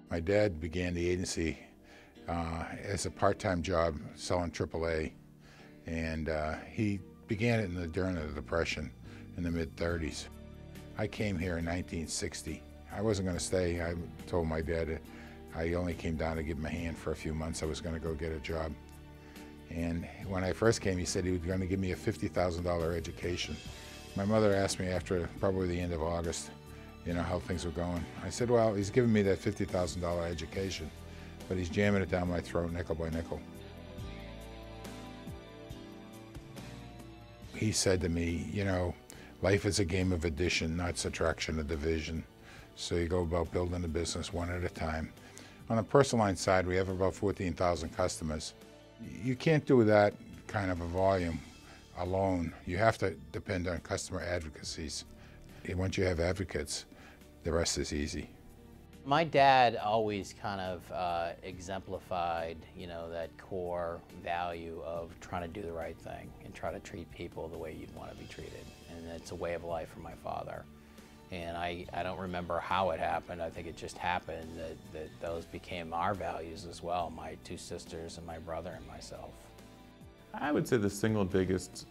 My dad began the agency as a part-time job selling AAA, and he began it during the Depression in the mid-30s. I came here in 1960. I wasn't going to stay. I told my dad I only came down to give him a hand for a few months. I was going to go get a job. And when I first came, he said he was going to give me a $50,000 education. My mother asked me after probably the end of August, how things were going. I said, well, he's giving me that $50,000 education, but he's jamming it down my throat nickel by nickel. He said to me, life is a game of addition, not subtraction or division. So you go about building a business one at a time. On the personal line side, we have about 14,000 customers. You can't do that kind of a volume alone. You have to depend on customer advocacies. And once you have advocates, the rest is easy. My dad always kind of exemplified, that core value of trying to do the right thing and try to treat people the way you'd want to be treated. And it's a way of life for my father. And I don't remember how it happened. I think it just happened that those became our values as well, my two sisters and my brother and myself. I would say the single biggest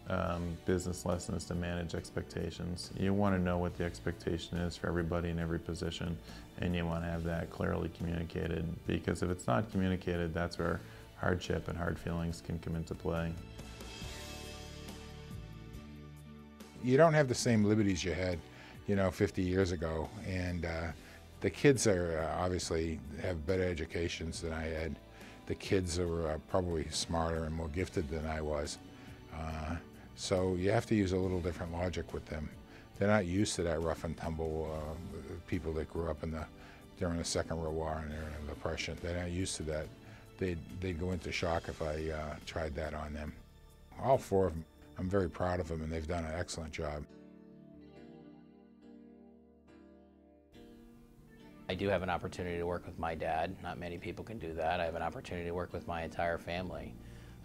business lesson is to manage expectations. You want to know what the expectation is for everybody in every position, and you want to have that clearly communicated, because if it's not communicated, that's where hardship and hard feelings can come into play. You don't have the same liberties you had 50 years ago, and the kids are obviously have better educations than I had. The kids are probably smarter and more gifted than I was. So you have to use a little different logic with them. They're not used to that rough and tumble people that grew up during the Second World War and during the Depression. They're not used to that. They'd go into shock if I tried that on them. All four of them, I'm very proud of them, and they've done an excellent job. I do have an opportunity to work with my dad. Not many people can do that. I have an opportunity to work with my entire family.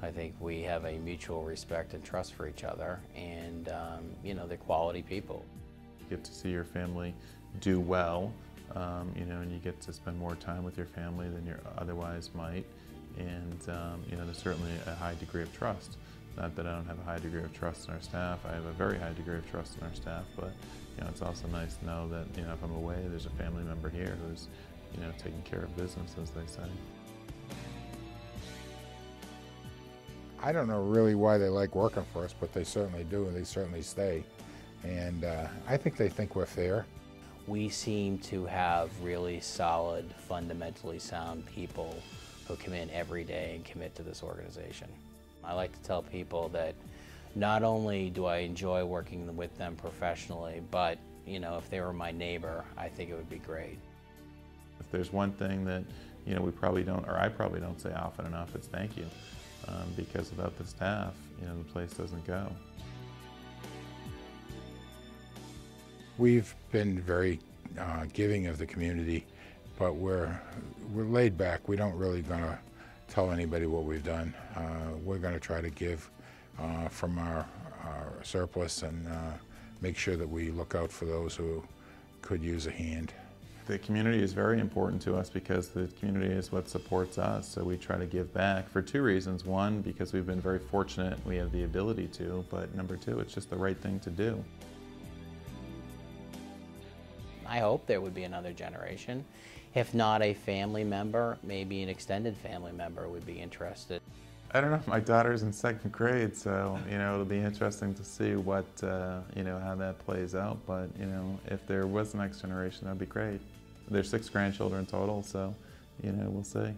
I think we have a mutual respect and trust for each other, and they're quality people. You get to see your family do well, and you get to spend more time with your family than you otherwise might, and there's certainly a high degree of trust. Not that I don't have a high degree of trust in our staff. I have a very high degree of trust in our staff, but it's also nice to know that if I'm away, there's a family member here who's taking care of business, as they say. I don't know really why they like working for us, but they certainly do, and they certainly stay. And I think we're fair. We seem to have really solid, fundamentally sound people who come in every day and commit to this organization. I like to tell people that not only do I enjoy working with them professionally, but if they were my neighbor, I think it would be great. If there's one thing that we probably don't, or I probably don't say often enough, it's thank you. Because without the staff, the place doesn't go. We've been very giving of the community, but we're laid back. We don't really gonna tell anybody what we've done. We're going to try to give from our surplus and make sure that we look out for those who could use a hand. The community is very important to us because the community is what supports us, so we try to give back for two reasons. One, because we've been very fortunate we have the ability to, but number two, it's just the right thing to do. I hope there would be another generation. If not a family member, maybe an extended family member would be interested. I don't know, my daughter's in second grade, so it'll be interesting to see what, how that plays out, but if there was the next generation, that'd be great. There's 6 grandchildren total, so we'll see.